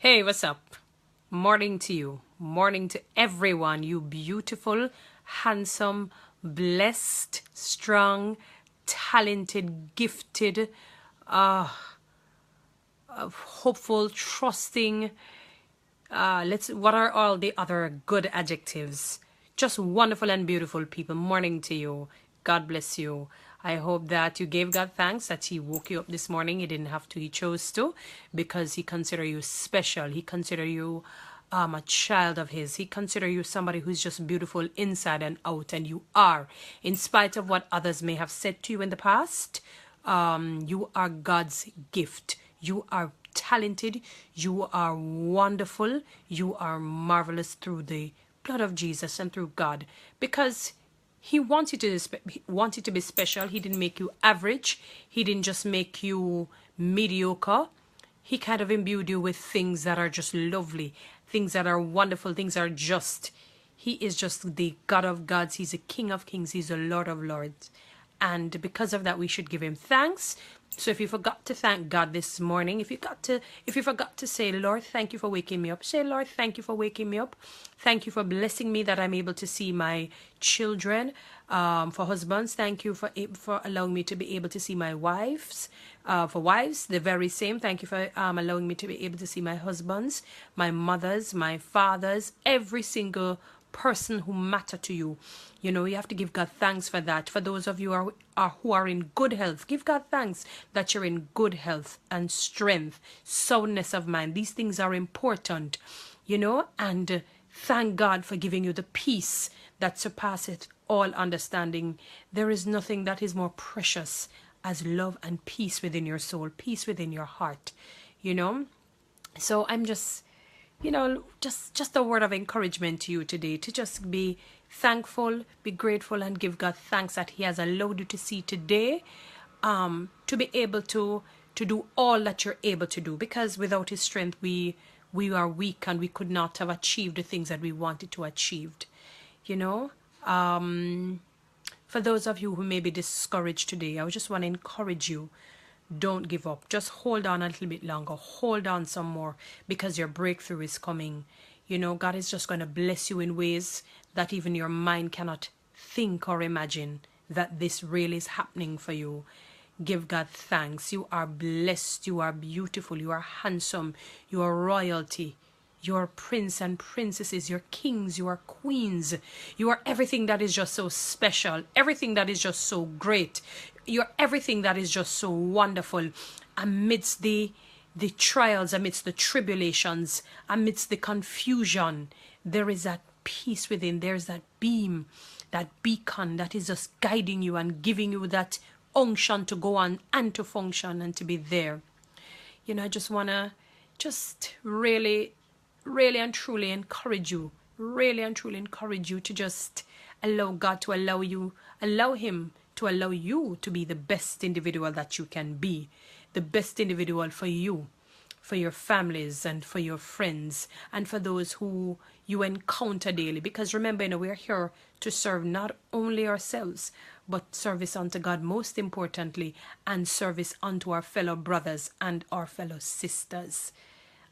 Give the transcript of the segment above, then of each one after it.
Hey, what's up? Morning to you. Morning to everyone. You beautiful, handsome, blessed, strong, talented, gifted, uh, hopeful, trusting. What are all the other good adjectives? Just wonderful and beautiful people. Morning to you. God bless you. I hope that you gave God thanks that He woke you up this morning. He didn't have to, He chose to, because He consider you special. He consider you a child of His. He consider you somebody who's just beautiful inside and out, and you are. In spite of what others may have said to you in the past, you are God's gift. You are talented. You are wonderful. You are marvelous through the blood of Jesus and through God, because He wants you to want you to be special. He didn't make you average. He didn't just make you mediocre. He kind of imbued you with things that are just lovely, things that are wonderful, things that are just. He is just the God of gods. He's a King of kings. He's a Lord of lords. And because of that, we should give Him thanks. So if you forgot to thank God this morning, if you forgot to say, Lord, thank you for waking me up. Say, Lord, thank you for waking me up. Thank you for blessing me that I'm able to see my children. For husbands, thank you for allowing me to be able to see my wives. For wives, the very same. Thank you for allowing me to be able to see my husbands, my mothers, my fathers, every single person who matter to you. You know, you have to give God thanks for that. For those of you who are in good health, give God thanks that you're in good health and strength, soundness of mind. These things are important, you know, and thank God for giving you the peace that surpasseth all understanding. There is nothing that is more precious as love and peace within your soul, peace within your heart, you know. So I'm just, you know, just a word of encouragement to you today, to just be thankful, be grateful, and give God thanks that He has allowed you to see today, to be able to do all that you're able to do, because without His strength we are weak and we could not have achieved the things that we wanted to achieve, you know. For those of you who may be discouraged today, I just want to encourage you. Don't give up. Just hold on a little bit longer. Hold on some more, because your breakthrough is coming. You know, God is just going to bless you in ways that even your mind cannot think or imagine that this really is happening for you. Give God thanks. You are blessed. You are beautiful. You are handsome. You are royalty. You are prince and princesses. You're kings. You are queens. You are everything that is just so special. Everything that is just so great. You're everything that is just so wonderful. Amidst the trials, amidst the tribulations, amidst the confusion, there is that peace within. There's that beam, that beacon that is just guiding you and giving you that unction to go on and to function and to be there. You know, I just want to just really and truly encourage you, to just allow God to allow Him to allow you to be the best individual that you can be, the best individual for you, for your families and for your friends and for those who you encounter daily. Because remember, you know, we're here to serve not only ourselves, but service unto God most importantly, and service unto our fellow brothers and our fellow sisters.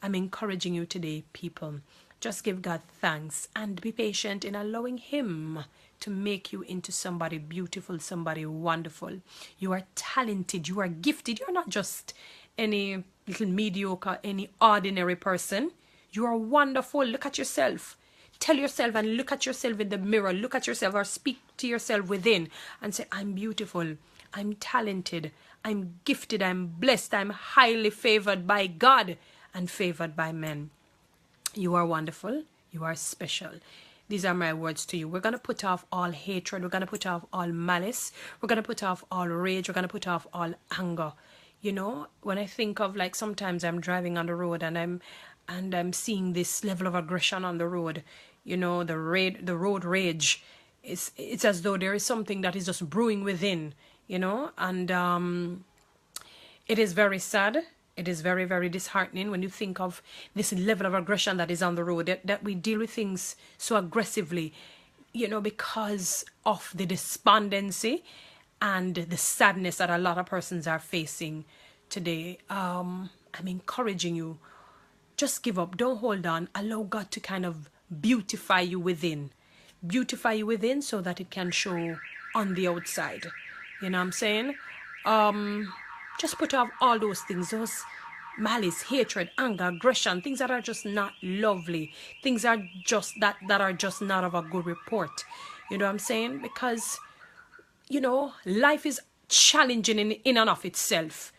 I'm encouraging you today, people. Just give God thanks and be patient in allowing Him to make you into somebody beautiful, somebody wonderful. You are talented. You are gifted. You're not just any little mediocre, any ordinary person. You are wonderful. Look at yourself. Tell yourself and look at yourself in the mirror. Look at yourself or speak to yourself within and say, I'm beautiful. I'm talented. I'm gifted. I'm blessed. I'm highly favored by God and favored by men. You are wonderful. You are special. These are my words to you. We're going to put off all hatred. We're going to put off all malice. We're going to put off all rage. We're going to put off all anger. You know, when I think of, like, sometimes I'm driving on the road and I'm seeing this level of aggression on the road. You know, the road rage. It's as though there is something that is just brewing within, you know, and it is very sad. It is very, very disheartening when you think of this level of aggression that is on the road, that we deal with things so aggressively, you know, because of the despondency and the sadness that a lot of persons are facing today. I'm encouraging you, Just give up. Don't hold on. Allow God to kind of beautify you within. Beautify you within so that it can show on the outside. You know what I'm saying? Just put off all those things, those malice, hatred, anger, aggression, things that are just not lovely, things are just that are just not of a good report. You know what I'm saying? Because life is challenging in and of itself.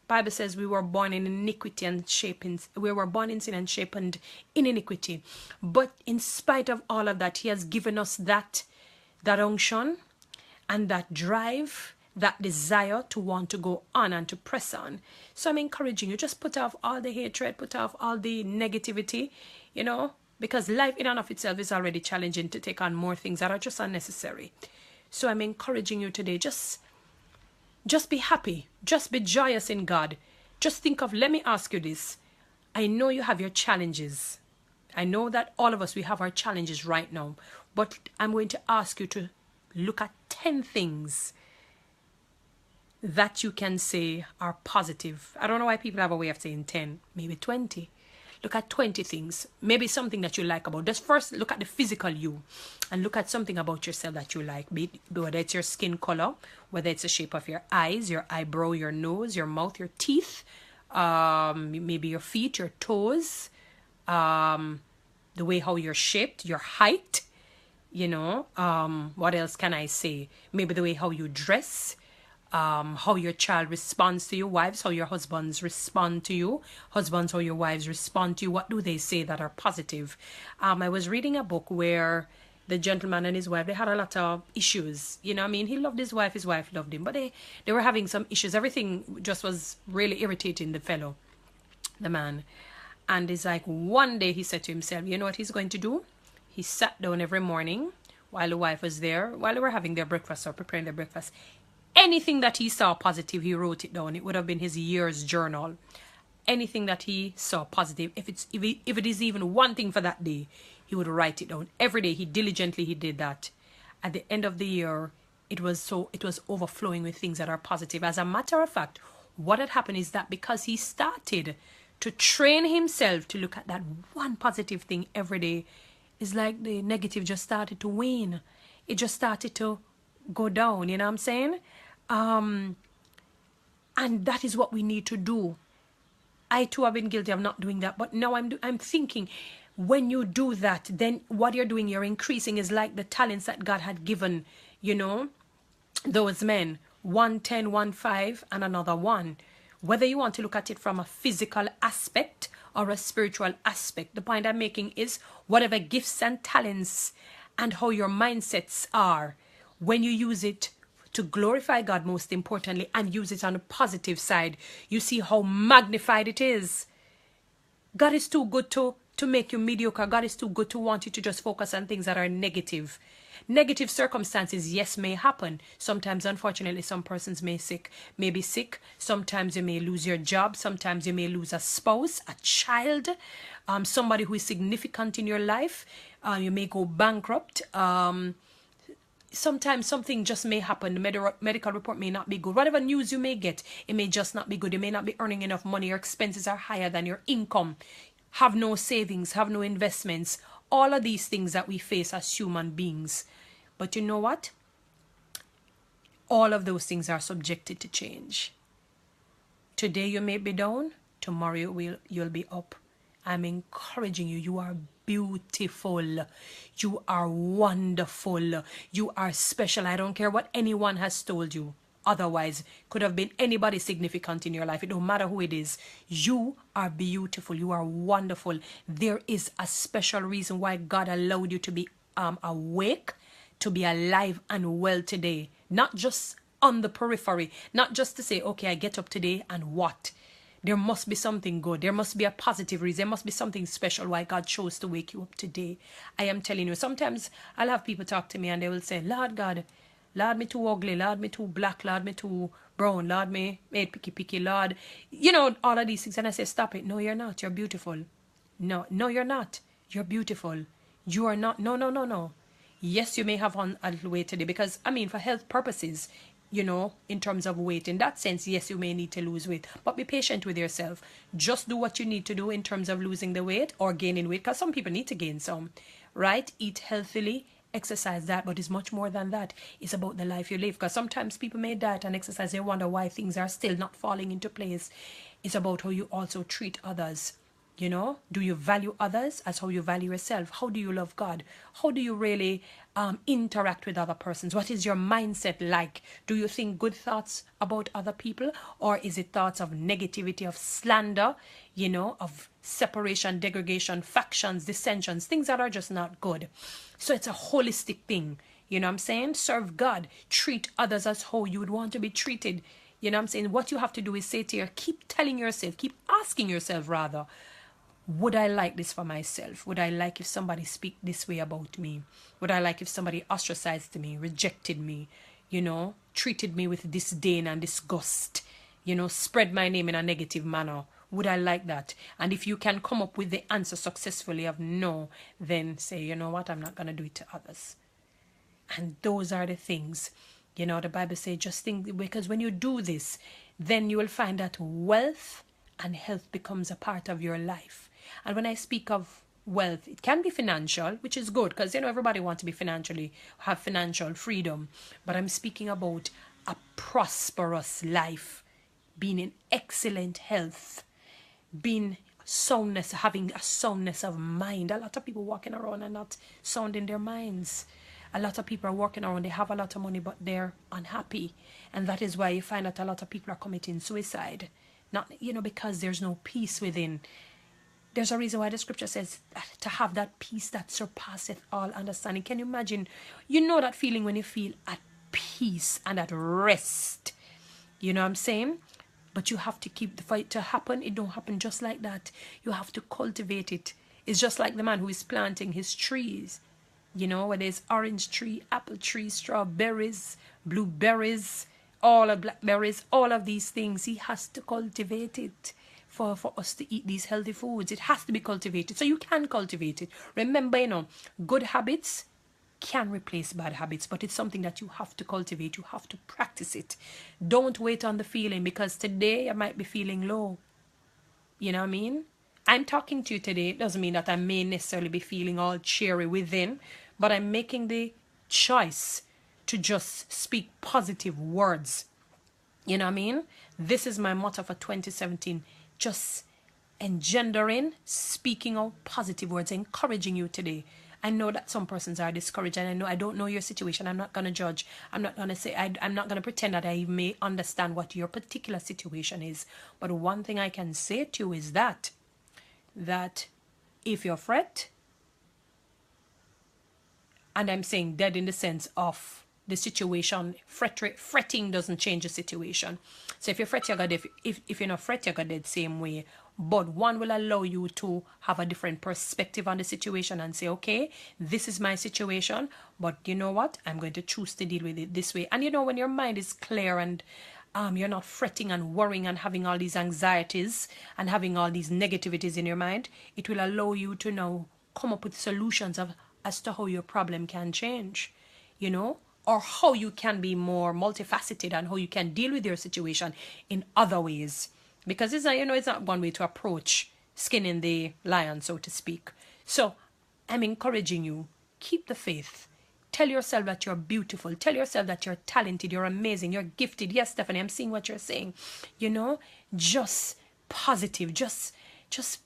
Bible says we were born in iniquity and we were born in sin and shaped in iniquity. But in spite of all of that, he has given us that unction and that drive, that desire to want to go on and to press on. So I'm encouraging you, just put off all the hatred, put off all the negativity, because life in and of itself is already challenging to take on more things that are just unnecessary. So I'm encouraging you today, just be happy. Just be joyous in God. Just think of, let me ask you this. I know you have your challenges. I know that all of us, we have our challenges right now. But I'm going to ask you to look at 10 things that you can say are positive. I don't know why people have a way of saying 10, maybe 20. Look at 20 things. Maybe something that you like about. Just first look at the physical you and look at something about yourself that you like. Whether it's your skin color, whether it's the shape of your eyes, your eyebrow, your nose, your mouth, your teeth, maybe your feet, your toes, the way how you're shaped, your height, what else can I say? Maybe the way how you dress, how your child responds to you, wives, how your husbands respond to you, husbands, how your wives respond to you. What do they say that are positive? I was reading a book where the gentleman and his wife, they had a lot of issues. He loved his wife loved him, but they were having some issues. Everything just was really irritating the man. And it's like one day he said to himself, you know what he's going to do? He sat down every morning while the wife was there, while they were having their breakfast or preparing their breakfast. Anything that he saw positive, he wrote it down. It would have been his year's journal. Anything that he saw positive, if it is even one thing for that day, he would write it down. Every day, he did that. At the end of the year, it was overflowing with things that are positive. As a matter of fact, what had happened is that because he started to train himself to look at that one positive thing every day, it's like the negative just started to wane. It just started to go down, you know what I'm saying? And that is what we need to do. I too have been guilty of not doing that, but now I'm thinking, when you do that, then what you're doing, you're increasing, is like the talents that God had given, those men, 1, 10, 1, 5, and another 1. Whether you want to look at it from a physical aspect or a spiritual aspect, the point I'm making is whatever gifts and talents and how your mindsets are, when you use it to glorify God, most importantly, and use it on the positive side, you see how magnified it is. God is too good to make you mediocre. God is too good to want you to just focus on things that are negative. Negative circumstances, yes, may happen. Sometimes, unfortunately, some persons may be sick. Sometimes you may lose your job. Sometimes you may lose a spouse, a child, somebody who is significant in your life. You may go bankrupt. Sometimes something just may happen. The medical report may not be good. Whatever news you may get, it may just not be good. You may not be earning enough money. Your expenses are higher than your income. Have no savings, have no investments. All of these things that we face as human beings. But you know what? All of those things are subjected to change. Today you may be down. Tomorrow you'll be up. I'm encouraging you. You are beautiful. You are wonderful. You are special. I don't care what anyone has told you. Otherwise, could have been anybody significant in your life. It don't matter who it is. You are beautiful. You are wonderful. There is a special reason why God allowed you to be awake, to be alive and well today. Not just on the periphery. Not just to say, okay, I get up today and what? There must be something good. There must be a positive reason. There must be something special why God chose to wake you up today. I am telling you, sometimes I'll have people talk to me and they will say, Lord God, Lord, me too ugly. Lord, me too black. Lord, me too brown. Lord, me made picky. Lord, all of these things. And I say, stop it. No, you're not. You're beautiful. No, you're not. You're beautiful. You are not. No. Yes, you may have on a little weight today because, for health purposes, you know, in terms of weight. In that sense, yes, you may need to lose weight, but be patient with yourself. Just do what you need to do in terms of losing the weight or gaining weight, because some people need to gain some, right? Eat healthily, exercise, that, but it's much more than that. It's about the life you live, because sometimes people may diet and exercise, they wonder why things are still not falling into place. It's about how you also treat others. You know, do you value others as how you value yourself? How do you love God? How do you really interact with other persons? What is your mindset like? Do you think good thoughts about other people? Or is it thoughts of negativity, of slander, you know, of separation, degradation, factions, dissensions, things that are just not good? So it's a holistic thing. You know what I'm saying? Serve God. Treat others as how you would want to be treated. You know what I'm saying? What you have to do is say to your, keep telling yourself, keep asking yourself rather, would I like this for myself? Would I like if somebody speak this way about me? Would I like if somebody ostracized me, rejected me, you know, treated me with disdain and disgust, you know, spread my name in a negative manner? Would I like that? And if you can come up with the answer successfully of no, then say, you know what, I'm not going to do it to others. And those are the things, you know, the Bible says, just think, because when you do this, then you will find that wealth and health becomes a part of your life. And when I speak of wealth, it can be financial, which is good, because, you know, everybody wants to be financially, have financial freedom. But I'm speaking about a prosperous life, being in excellent health, being soundness, having a soundness of mind. A lot of people walking around and not sound in their minds. A lot of people are walking around, they have a lot of money, but they're unhappy. And that is why you find that a lot of people are committing suicide. Not, you know, because there's no peace within. There's a reason why the scripture says to have that peace that surpasseth all understanding. Can you imagine? You know that feeling when you feel at peace and at rest. You know what I'm saying? But you have to keep the fight to happen. It don't happen just like that. You have to cultivate it. It's just like the man who is planting his trees. You know, where there's orange tree, apple tree, strawberries, blueberries, all of blackberries, all of these things. He has to cultivate it for us to eat these healthy foods. It has to be cultivated. So you can cultivate it. Remember, you know, good habits can replace bad habits, but it's something that you have to cultivate. You have to practice it. Don't wait on the feeling, because today I might be feeling low. You know what I mean? I'm talking to you today. It doesn't mean that I may necessarily be feeling all cheery within, but I'm making the choice to just speak positive words. You know what I mean? This is my motto for 2017. Just engendering, speaking out positive words, encouraging you today. I know that some persons are discouraged, and I don't know your situation. I'm not going to judge. I'm not going to say, I'm not going to pretend that I may understand what your particular situation is. But one thing I can say to you is that if you fret, and I'm saying dead in the sense of the situation, fretting doesn't change the situation. So if you fret, you're dead. If you're not fret, you're dead same way. But one will allow you to have a different perspective on the situation and say, okay, this is my situation, but you know what? I'm going to choose to deal with it this way. And you know, when your mind is clear and you're not fretting and worrying and having all these anxieties and having all these negativities in your mind, it will allow you to now come up with solutions as to how your problem can change, you know, or how you can be more multifaceted and how you can deal with your situation in other ways. Because it's not, you know, it's not one way to approach skinning the lion, so to speak. So I'm encouraging you, keep the faith. Tell yourself that you're beautiful. Tell yourself that you're talented, you're amazing, you're gifted. Yes, Stephanie, I'm seeing what you're saying. You know, just positive, just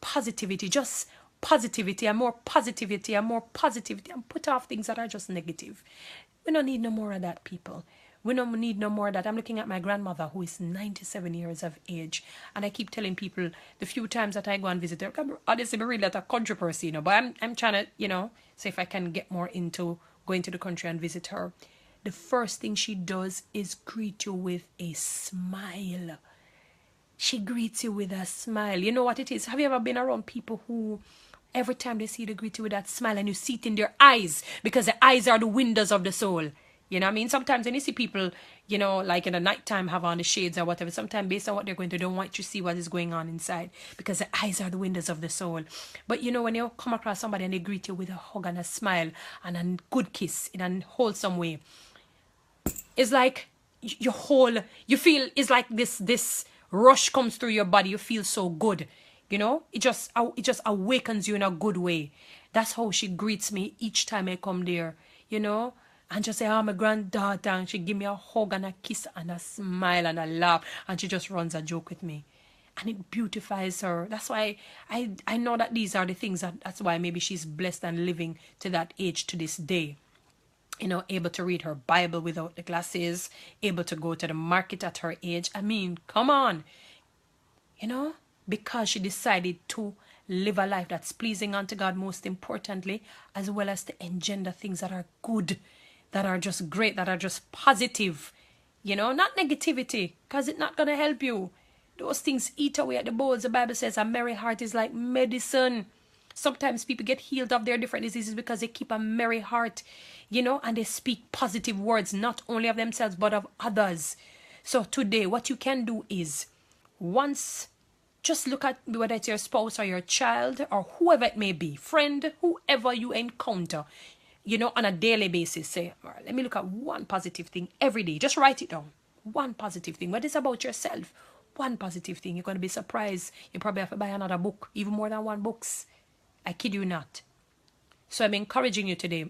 positivity, just positivity and more positivity and more positivity, and put off things that are just negative. We don't need no more of that, people. We don't need no more of that. I'm looking at my grandmother, who is 97 years of age, and I keep telling people the few times that I go and visit her, obviously I'm really not a country person, you know, but I'm trying to, you know, see if I can get more into going to the country and visit her. The first thing she does is greet you with a smile. She greets you with a smile. You know what it is? Have you ever been around people who every time they see you, they greet you with that smile, and you see it in their eyes, because the eyes are the windows of the soul. You know what I mean? Sometimes when you see people, you know, like in the nighttime have on the shades or whatever, sometimes based on what they're going to, don't want you to see what is going on inside, because the eyes are the windows of the soul. But you know, when you come across somebody and they greet you with a hug and a smile and a good kiss in a wholesome way, it's like your whole, you feel, it's like this rush comes through your body. You feel so good, you know. It just awakens you in a good way. That's how she greets me each time I come there, you know. And just say, oh, my granddaughter, and she give me a hug and a kiss and a smile and a laugh, and she just runs a joke with me, and it beautifies her. That's why I know that these are the things that's why maybe she's blessed and living to that age to this day, you know, able to read her Bible without the glasses, able to go to the market at her age. I mean, come on, you know, because she decided to live a life that's pleasing unto God, most importantly, as well as to engender things that are good, that are just great, that are just positive, you know, not negativity, because it's not going to help you. Those things eat away at the bones. The Bible says a merry heart is like medicine. Sometimes people get healed of their different diseases because they keep a merry heart, you know, and they speak positive words, not only of themselves, but of others. So today, what you can do is, once, just look at whether it's your spouse or your child or whoever it may be, friend, whoever you encounter, you know, on a daily basis. Say, all right, let me look at one positive thing every day. Just write it down. One positive thing. Whether it's about yourself, one positive thing. You're going to be surprised. You probably have to buy another book, even more than one books. I kid you not. So I'm encouraging you today,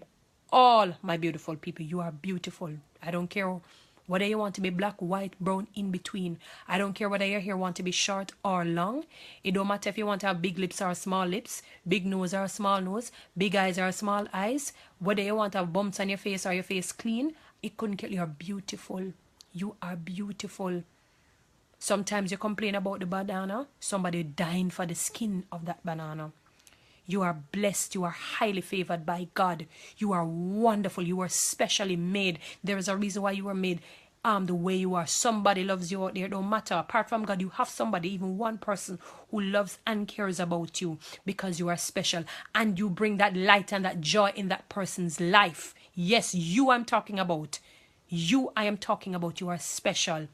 all my beautiful people, you are beautiful. I don't care whether you want to be black, white, brown, in between. I don't care whether your hair want to be short or long. It don't matter if you want to have big lips or small lips, big nose or small nose, big eyes or small eyes, whether you want to have bumps on your face or your face clean. It couldn't kill you. You're beautiful. You are beautiful. Sometimes you complain about the banana, somebody dying for the skin of that banana. You are blessed. You are highly favored by God. You are wonderful. You are specially made. There is a reason why you were made the way you are. Somebody loves you out there. Don't matter. Apart from God, you have somebody, even one person, who loves and cares about you because you are special. And you bring that light and that joy in that person's life. Yes, you I'm talking about. You I am talking about. You are special.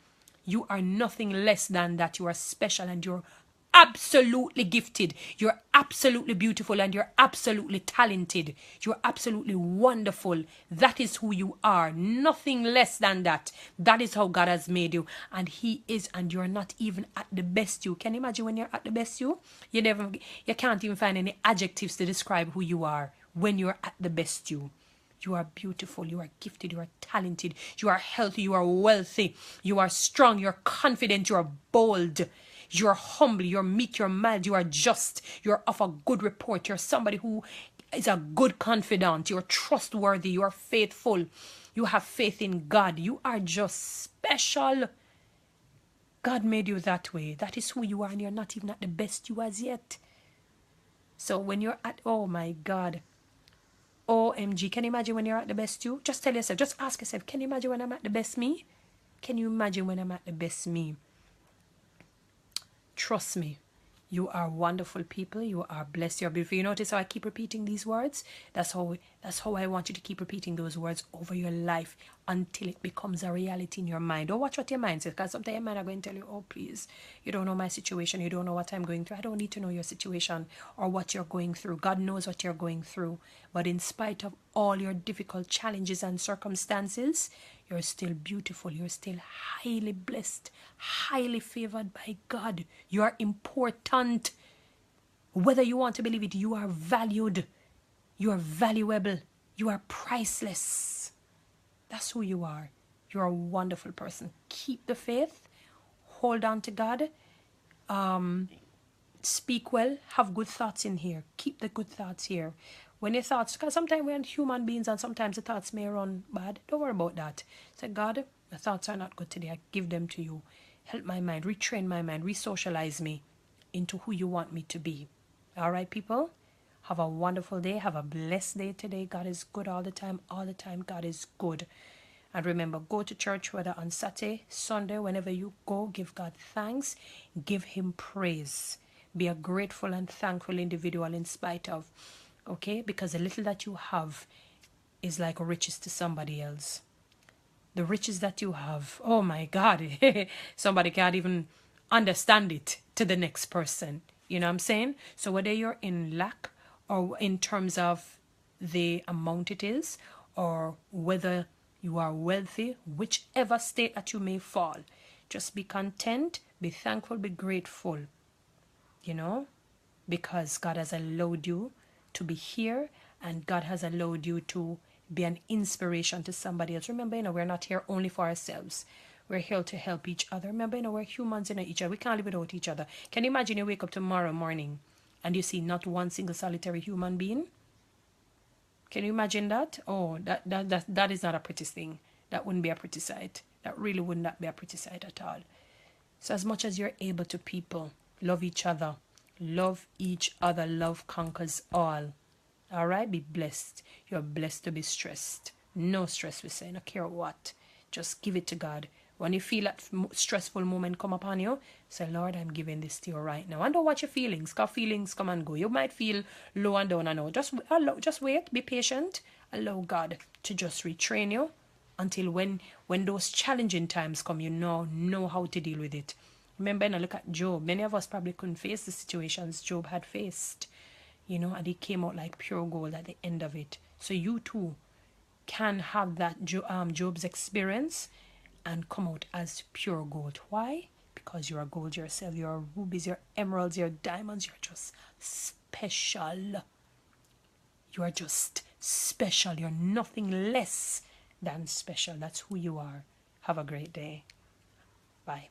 You are nothing less than that. You are special and you're absolutely gifted. You're absolutely beautiful and you're absolutely talented. You're absolutely wonderful. That is who you are. Nothing less than that. That is how God has made you. And He is, and you're not even at the best you. Can you imagine when you're at the best you? You can't even find any adjectives to describe who you are when you're at the best you. You are beautiful, you are gifted, you are talented, you are healthy, you are wealthy, you are strong, you're confident, you are bold, you're humble, you're meek, you're mild, you are just, you're of a good report, you're somebody who is a good confidant, you're trustworthy, you are faithful, you have faith in God, you are just special. God made you that way. That is who you are, and you're not even at the best you as yet. So when you're at, oh my God, OMG, can you imagine when you're at the best you? Just tell yourself, just ask yourself, can you imagine when I'm at the best me? Can you imagine when I'm at the best me? Trust me, you are wonderful people. You are blessed. You're beautiful. You notice how I keep repeating these words? That's how I want you to keep repeating those words over your life until it becomes a reality in your mind. Don't watch what your mind says, because sometimes your mind are going to tell you, oh, please, you don't know my situation. You don't know what I'm going through. I don't need to know your situation or what you're going through. God knows what you're going through. But in spite of all your difficult challenges and circumstances, you're still beautiful. You're still highly blessed, highly favored by God. You are important. Whether you want to believe it, you are valued. You are valuable. You are priceless. That's who you are. You're a wonderful person. Keep the faith. Hold on to God. Speak well. Have good thoughts in here. Keep the good thoughts here. When your thoughts, because sometimes we're human beings and sometimes the thoughts may run bad. Don't worry about that. Say, God, the thoughts are not good today. I give them to you. Help my mind. Retrain my mind. Re-socialize me into who you want me to be. All right, people? Have a wonderful day. Have a blessed day today. God is good all the time. All the time, God is good. And remember, go to church, whether on Saturday, Sunday, whenever you go, give God thanks. Give Him praise. Be a grateful and thankful individual in spite of. Okay? Because the little that you have is like riches to somebody else. The riches that you have, oh my God, somebody can't even understand it to the next person. You know what I'm saying? So whether you're in lack or in terms of the amount it is, or whether You are wealthy, whichever state that you may fall. Just be content, be thankful, be grateful, you know, because God has allowed you to be here and God has allowed you to be an inspiration to somebody else. Remember, we're not here only for ourselves. We're here to help each other. Remember, we're humans, each other. We can't live without each other. Can you imagine you wake up tomorrow morning and you see not one single solitary human being? Can you imagine that? Oh, that is not a pretty thing. That wouldn't be a pretty sight. That really would not be a pretty sight at all. So as much as you're able to, people, love each other. Love each other. Love conquers all. All right? Be blessed. You're blessed to be stressed. No stress, we say. No care what. Just give it to God. When you feel that stressful moment come upon you, say, Lord, I'm giving this to you right now. And don't watch your feelings, because feelings come and go. You might feel low and down and out. Just wait, be patient. Allow God to just retrain you until when those challenging times come, you know how to deal with it. Remember, look at Job. Many of us probably couldn't face the situations Job had faced, and he came out like pure gold at the end of it. So you too can have that Job's experience and come out as pure gold. Why? Because you're gold yourself. You're rubies, you're emeralds, you're diamonds. You're just special. You are just special. You're nothing less than special. That's who you are. Have a great day. Bye.